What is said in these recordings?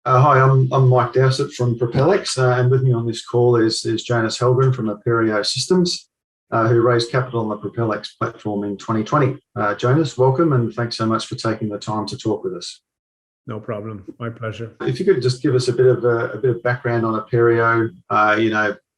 Hi, I'm Mike Dowsett from Propellex, and with me on this call is Jonas Helgren from Aperio Systems, who raised capital on the Propellex platform in 2020. Jonas, welcome, and thanks so much for taking the time to talk with us. No problem. My pleasure. If you could just give us a bit of background on Aperio,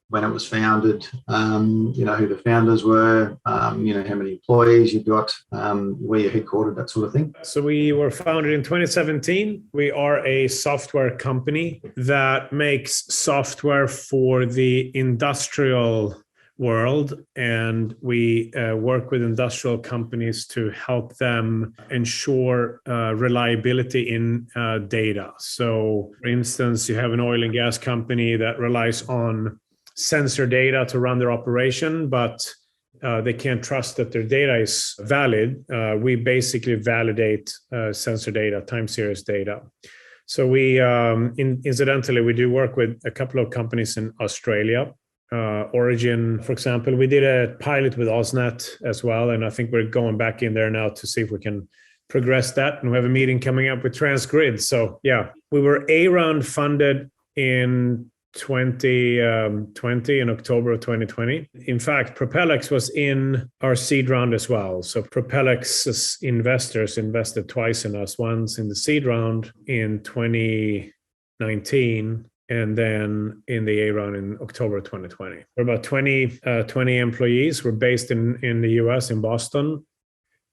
when it was founded, who the founders were, how many employees you've got, where you're headquartered, that sort of thing. So we were founded in 2017. We are a software company that makes software for the industrial world, and we work with industrial companies to help them ensure reliability in data. So, for instance, you have an oil and gas company that relies on sensor data to run their operation, but they can't trust that their data is valid. We basically validate sensor data, time series data. So we, incidentally, we do work with a couple of companies in Australia. Origin, for example, we did a pilot with AusNet as well, and I think we're going back in there now to see if we can progress that. And we have a meeting coming up with Transgrid. So yeah, we were A round funded in 2020, in October of 2020. In fact, Propellex was in our seed round as well. So Propellex's investors invested twice in us, once in the seed round in 2019, and then in the A round in October 2020. We're about 20 employees. We're based in the US, in Boston.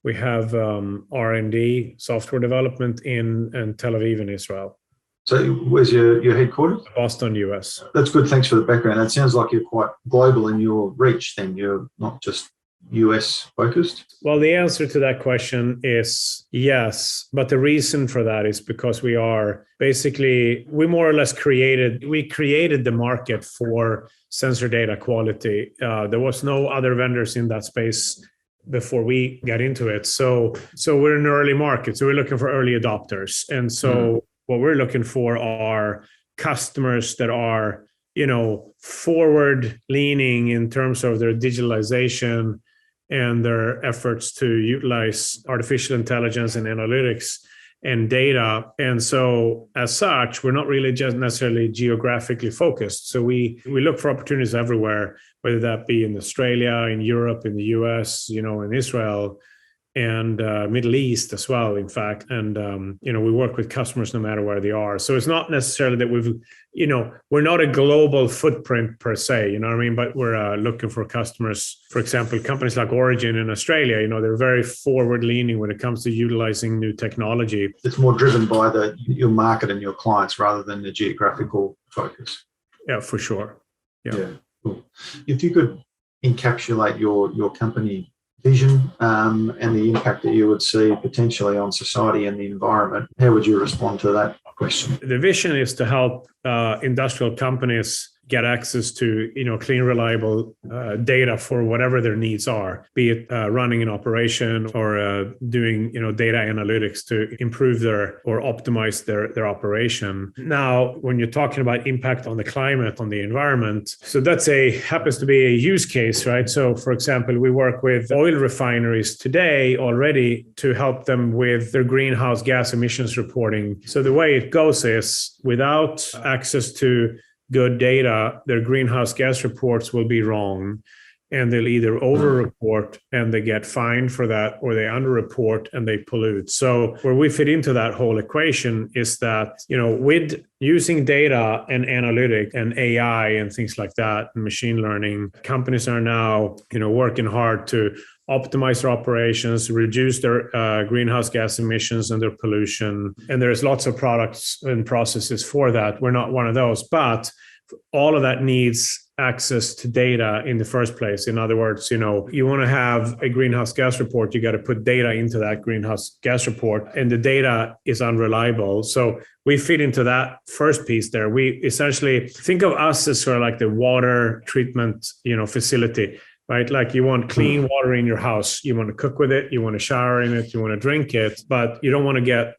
We have R&D, software development in Tel Aviv in Israel. So where's your headquarters? Boston, US. That's good. Thanks for the background. It sounds like you're quite global in your reach then. You're not just US focused? Well, the answer to that question is yes. But the reason for that is because we more or less created the market for sensor data quality. There was no other vendors in that space before we got into it. So we're in an early market. So we're looking for early adopters. And so what we're looking for are customers that are, forward leaning in terms of their digitalization and their efforts to utilize artificial intelligence and analytics and data. And so as such, we're not really just necessarily geographically focused. So we look for opportunities everywhere, whether that be in Australia, in Europe, in the US, in Israel, and Middle East as well, in fact. And, we work with customers no matter where they are. So it's not necessarily that we're not a global footprint per se, you know what I mean? But we're looking for customers, for example, companies like Origin in Australia, they're very forward leaning when it comes to utilizing new technology. It's more driven by your market and your clients rather than the geographical focus. Yeah, for sure. Yeah, cool. If you could encapsulate your company vision and the impact that you would see potentially on society and the environment, how would you respond to that question? The vision is to help industrial companies get access to clean, reliable data for whatever their needs are, be it running an operation or doing data analytics to improve or optimize their operation. Now, when you're talking about impact on the climate, on the environment, so that's happens to be a use case, right? So, for example, we work with oil refineries today already to help them with their greenhouse gas emissions reporting. So the way it goes is, without access to good data, their greenhouse gas reports will be wrong, and they'll either over-report and they get fined for that, or they under-report and they pollute. So where we fit into that whole equation is that, with using data and analytics and AI and things like that, and machine learning, companies are now, working hard to optimize their operations, reduce their greenhouse gas emissions and their pollution. And there's lots of products and processes for that. We're not one of those, but all of that needs access to data in the first place. In other words, you want to have a greenhouse gas report, you got to put data into that greenhouse gas report, and the data is unreliable. So we fit into that first piece there. We essentially think of us as sort of like the water treatment, facility. Right? Like, you want clean water in your house. You want to cook with it. You want to shower in it. You want to drink it, but you don't want to get,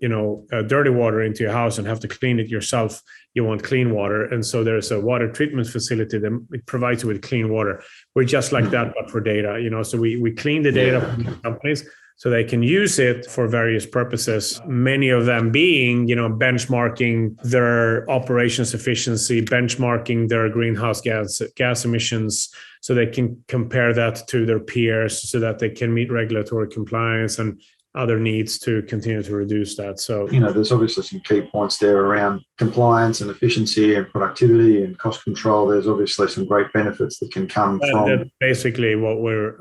dirty water into your house and have to clean it yourself. You want clean water. And so there's a water treatment facility that provides you with clean water. We're just like that, but for data, so we clean the data from the companies. So they can use it for various purposes, many of them being, benchmarking their operations efficiency, benchmarking their greenhouse gas emissions, so they can compare that to their peers so that they can meet regulatory compliance and other needs to continue to reduce that. So, there's obviously some key points there around compliance and efficiency and productivity and cost control. There's obviously some great benefits that can come from. That's basically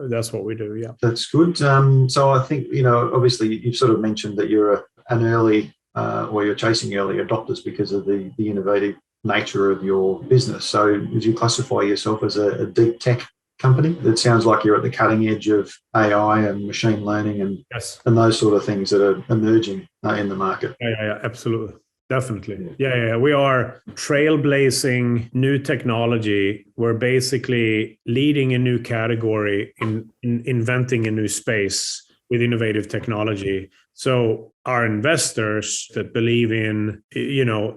that's what we do. Yeah. That's good. So I think, obviously you've sort of mentioned that you're an early, or you're chasing early adopters because of the innovative nature of your business. So would you classify yourself as a deep tech company? That sounds like you're at the cutting edge of AI and machine learning and those sort of things that are emerging in the market. Yeah, absolutely. Definitely. Yeah. We are trailblazing new technology. We're basically leading a new category in inventing a new space with innovative technology. So our investors that believe in,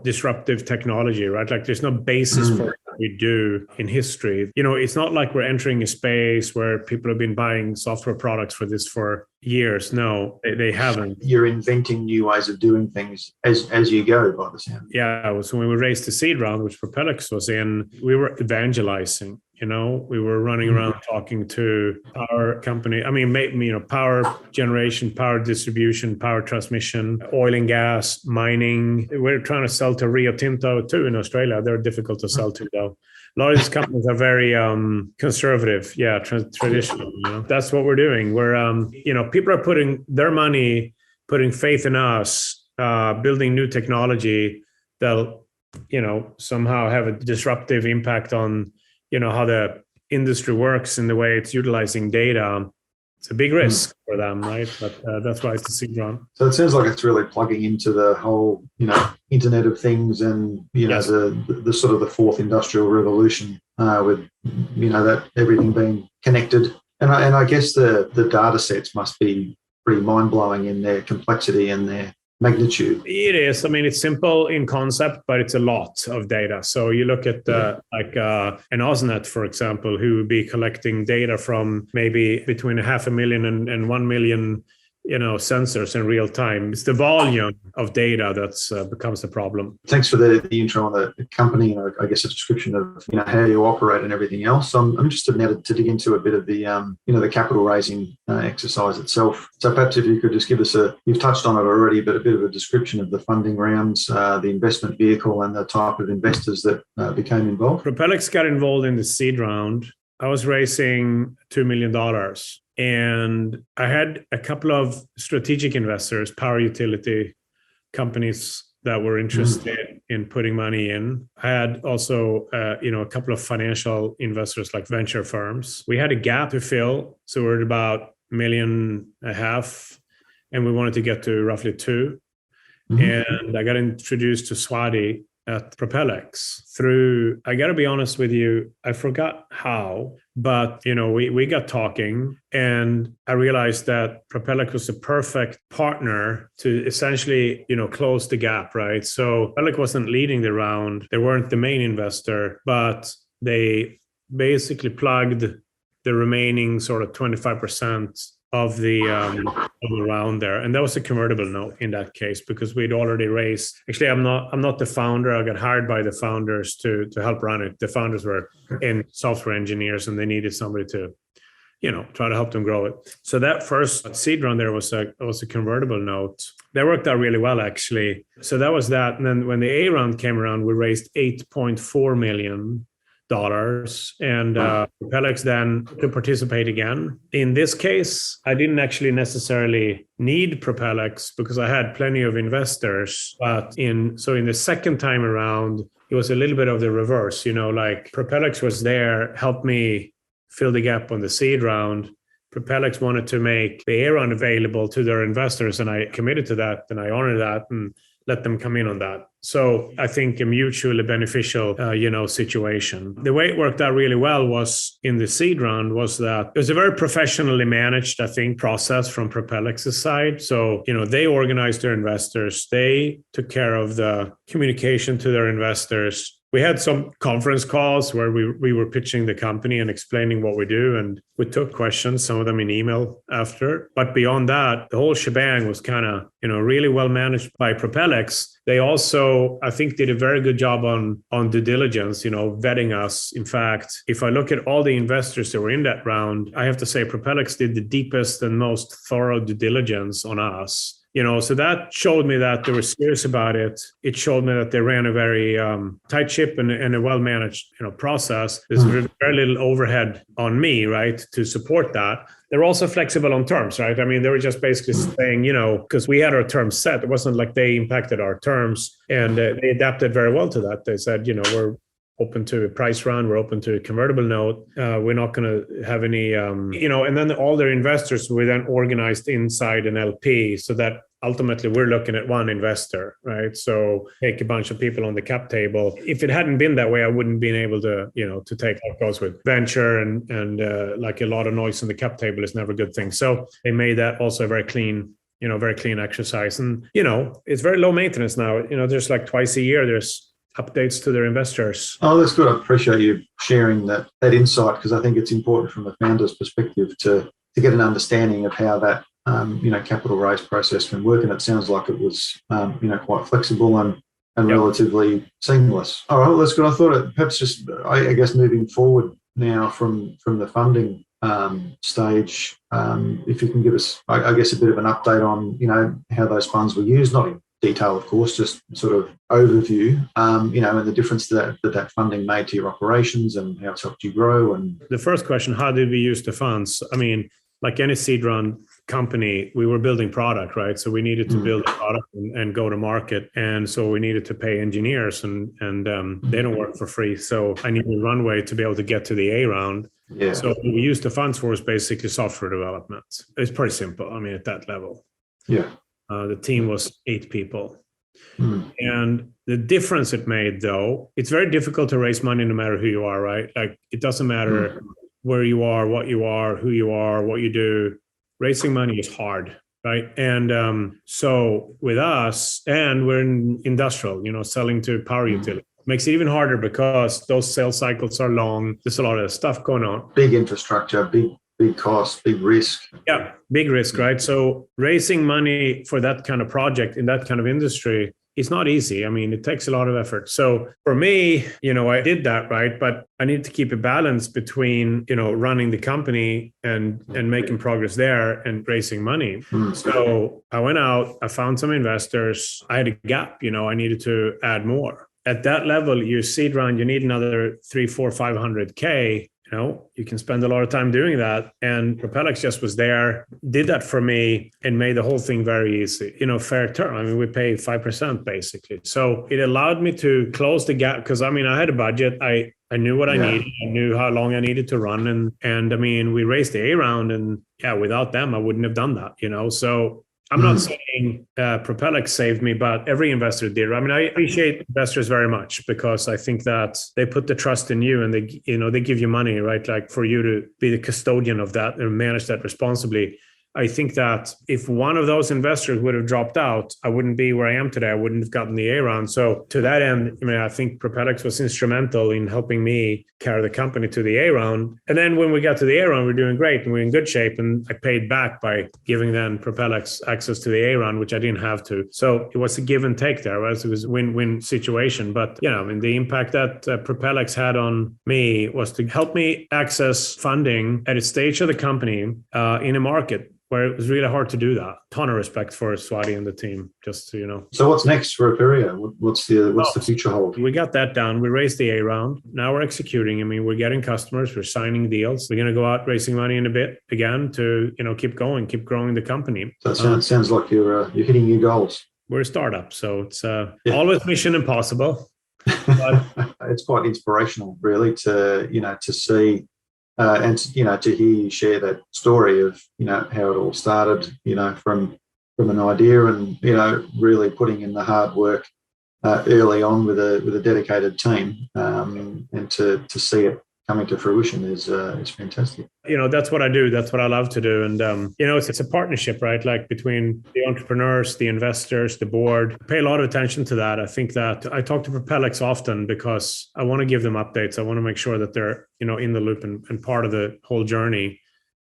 disruptive technology, right? Like there's no basis for what we do in history. It's not like we're entering a space where people have been buying software products for this for years. No, they haven't. You're inventing new ways of doing things as you go, by the sound. Yeah. So when we raised the seed round, which Propelix was in, we were evangelizing. We were running around talking to power company. I mean, power generation, power distribution, power transmission, oil and gas, mining. We're trying to sell to Rio Tinto too in Australia. They're difficult to sell to though. A lot of these companies are very conservative, traditional. That's what we're doing. We're, people are putting their money, putting faith in us, building new technology that'll, somehow have a disruptive impact on, how the industry works and the way it's utilizing data. It's a big risk for them, right? But that's why it's a seed round. So it sounds like it's really plugging into the whole, Internet of Things and, the sort of the fourth industrial revolution with, that everything being connected. And I guess the data sets must be pretty mind-blowing in their complexity and their magnitude. It is. I mean, it's simple in concept, but it's a lot of data. So you look at an AusNet, for example, who would be collecting data from maybe between 500,000 and 1 million, sensors in real time. It's the volume of data that's becomes the problem. Thanks for the intro on the company and I guess a description of how you operate and everything else. I'm interested now to dig into a bit of the the capital raising exercise itself. So perhaps if you could just give us you've touched on it already, but a bit of a description of the funding rounds, the investment vehicle, and the type of investors that became involved. Propelix got involved in the seed round. I was raising $2 million. And I had a couple of strategic investors, power utility companies that were interested in putting money in. I had also, a couple of financial investors like venture firms. We had a gap to fill. So we're at about $1.5 million, and we wanted to get to roughly $2 million. And I got introduced to Swati at Propelix through, I got to be honest with you, I forgot how, but we got talking and I realized that Propelix was a perfect partner to essentially, close the gap, right? So Propelix wasn't leading the round. They weren't the main investor, but they basically plugged the remaining sort of 25% of the round there, and that was a convertible note in that case because we'd already raised. Actually, I'm not the founder. I got hired by the founders to help run it. The founders were software engineers, and they needed somebody to, try to help them grow it. So that first seed round there was a convertible note. That worked out really well, actually. So that was that. And then when the A round came around, we raised $8.4 million. And Propelix then could participate again. In this case, I didn't actually necessarily need Propelix because I had plenty of investors. But in the second time around, it was a little bit of the reverse. Like Propelix was there, helped me fill the gap on the seed round. Propelix wanted to make the A round available to their investors, and I committed to that, and I honored that and let them come in on that. So I think a mutually beneficial, situation. The way it worked out really well was in the seed round was that it was a very professionally managed, I think, process from Propelix's side. So, they organized their investors. They took care of the communication to their investors. we had some conference calls where we were pitching the company and explaining what we do, and we took questions, some of them in email after. But beyond that, the whole shebang was kind of, really well managed by Propellex. They also, I think, did a very good job on due diligence, vetting us. In fact, if I look at all the investors that were in that round, I have to say Propellex did the deepest and most thorough due diligence on us. So that showed me that they were serious about it. It showed me that they ran a very tight ship and a well-managed, process. There's very little overhead on me, right, to support that. They're also flexible on terms, right? I mean, they were just basically saying, because we had our terms set. It wasn't like they impacted our terms, and they adapted very well to that. They said, we're open to a price round, we're open to a convertible note. We're not going to have any, and then all their investors were then organized inside an LP, so that ultimately we're looking at one investor, right? So take a bunch of people on the cap table. If it hadn't been that way, I wouldn't been able to, to take what goes with venture and like a lot of noise on the cap table is never a good thing. So they made that also a very clean exercise. And, it's very low maintenance now. There's like twice a year, there's updates to their investors. Oh, that's good. I appreciate you sharing that insight, because I think it's important from a founder's perspective to get an understanding of how that capital raise process can work. And it sounds like it was quite flexible and relatively seamless. All right, well, that's good. I thought perhaps just I guess moving forward now from the funding stage, if you can give us I guess a bit of an update on how those funds were used, not in detail, of course, just sort of overview, and the difference that funding made to your operations and how it's helped you grow. And the first question, how did we use the funds? I mean, like any seed round company, we were building product, right? So we needed to build a product and go to market. And so we needed to pay engineers and they don't work for free. So I needed runway to be able to get to the A round. Yeah. So what we used the funds for is basically software development. It's pretty simple. I mean, at that level. Yeah. The team was 8 people. And the difference it made, though, it's very difficult to raise money no matter who you are, right? Like, it doesn't matter where you are, what you are, who you are, what you do. Raising money is hard, right? And so with us, and we're in industrial, selling to power utility, makes it even harder because those sales cycles are long. There's a lot of stuff going on. Big infrastructure, big cost, big risk. Yeah, big risk, right? So raising money for that kind of project in that kind of industry is not easy. I mean, it takes a lot of effort. So for me, I did that, right? But I need to keep a balance between, running the company and making progress there and raising money. So I went out, I found some investors. I had a gap, I needed to add more. At that level, your seed round, you need another 300, 400, 500K. You can spend a lot of time doing that. And Propellex just was there, did that for me, and made the whole thing very easy. Fair term. I mean, we pay 5% basically. So it allowed me to close the gap because, I had a budget. I knew what I needed. I knew how long I needed to run. And I mean, we raised the A round, and without them, I wouldn't have done that, So I'm not saying Propellex saved me, but every investor did. I mean, I appreciate investors very much because I think that they put the trust in you and they give you money, right? Like for you to be the custodian of that and manage that responsibly. I think that if one of those investors would have dropped out, I wouldn't be where I am today. I wouldn't have gotten the A round. So to that end, I think Propellex was instrumental in helping me carry the company to the A round. And then when we got to the A round, we're doing great and we're in good shape. And I paid back by giving then Propellex access to the A round, which I didn't have to. So it was a give and take there, right? It was a win-win situation. But, the impact that Propellex had on me was to help me access funding at a stage of the company in a market where it was really hard to do that. Ton of respect for Swati and the team, just so you know. So what's next for Aperio? What's the future hold? We got that down. We raised the A round. Now we're executing. We're getting customers. We're signing deals. We're going to go out raising money in a bit again to keep growing the company. So it sounds like you're hitting your goals. We're a startup, so it's always mission impossible. But it's quite inspirational, really, to see. And to hear you share that story of how it all started, from an idea and really putting in the hard work early on with a dedicated team, and to see it coming to fruition is fantastic. That's what I do. That's what I love to do. And, it's a partnership, right? Like between the entrepreneurs, the investors, the board. I pay a lot of attention to that. I think that I talk to Propelix often because I want to give them updates. I want to make sure that they're, in the loop and part of the whole journey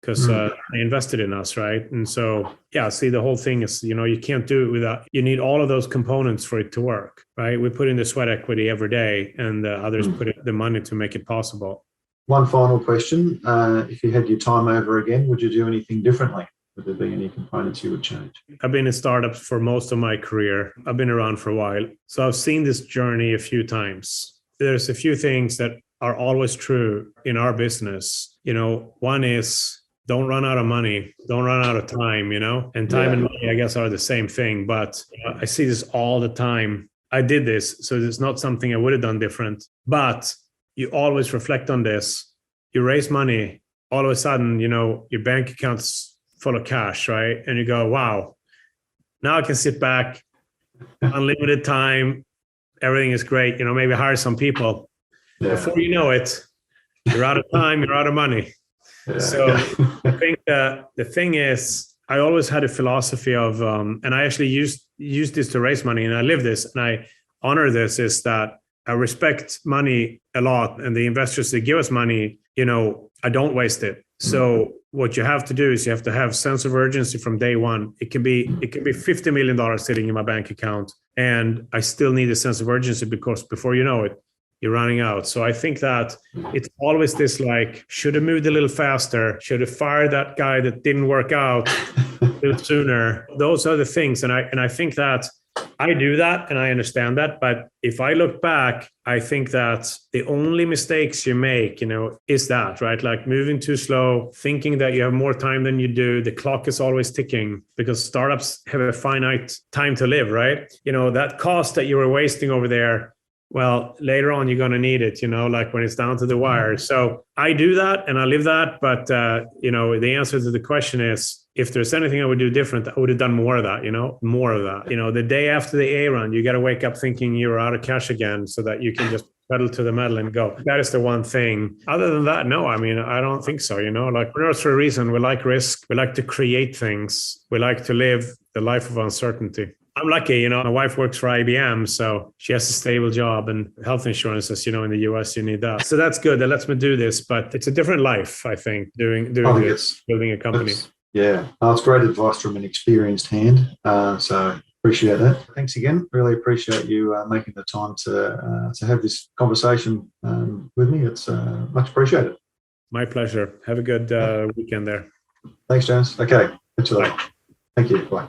because they invested in us, right? And so, see, the whole thing is, you can't do it without, you need all of those components for it to work, right? We put in the sweat equity every day and others put in the money to make it possible. One final question. If you had your time over again, would you do anything differently? Would there be any components you would change? I've been in startups for most of my career. I've been around for a while. So I've seen this journey a few times. There's a few things that are always true in our business. One is don't run out of money, don't run out of time, and time and money, I guess, are the same thing. But I see this all the time. I did this, so it's not something I would have done different. But you always reflect on this. You raise money, all of a sudden, your bank account's full of cash, right? And you go, wow, now I can sit back, unlimited time, everything is great. Maybe hire some people. Before you know it, you're out of time, you're out of money. So I think the thing is, I always had a philosophy of, and I actually use this to raise money, and I live this, and I honor this, is that I respect money a lot, and the investors that give us money, I don't waste it. So what you have to do is you have to have sense of urgency from day one. It can be $50 million sitting in my bank account, and I still need a sense of urgency because before you know it, you're running out. So I think that it's always this like, should have moved a little faster, should have fired that guy that didn't work out a little sooner. Those are the things. And I think that I do that and I understand that. But if I look back, I think that the only mistakes you make, is that, right? Like moving too slow, thinking that you have more time than you do. The clock is always ticking because startups have a finite time to live, right? That cost that you were wasting over there, well, later on, you're going to need it, like when it's down to the wire. So I do that and I live that. But, the answer to the question is, if there's anything I would do different, I would have done more of that, more of that. The day after the A run, you got to wake up thinking you're out of cash again so that you can just pedal to the metal and go. That is the one thing. Other than that, no, I don't think so. Like entrepreneurs for a reason, we like risk. We like to create things. We like to live the life of uncertainty. I'm lucky, my wife works for IBM, so she has a stable job and health insurance, as in the US, you need that. So that's good. That lets me do this, but it's a different life, I think, doing this, building a company. It's great advice from an experienced hand. So appreciate that. Thanks again. Really appreciate you making the time to have this conversation with me. It's much appreciated. My pleasure. Have a good weekend there. Thanks, Jonas. Okay. Thank you. Bye.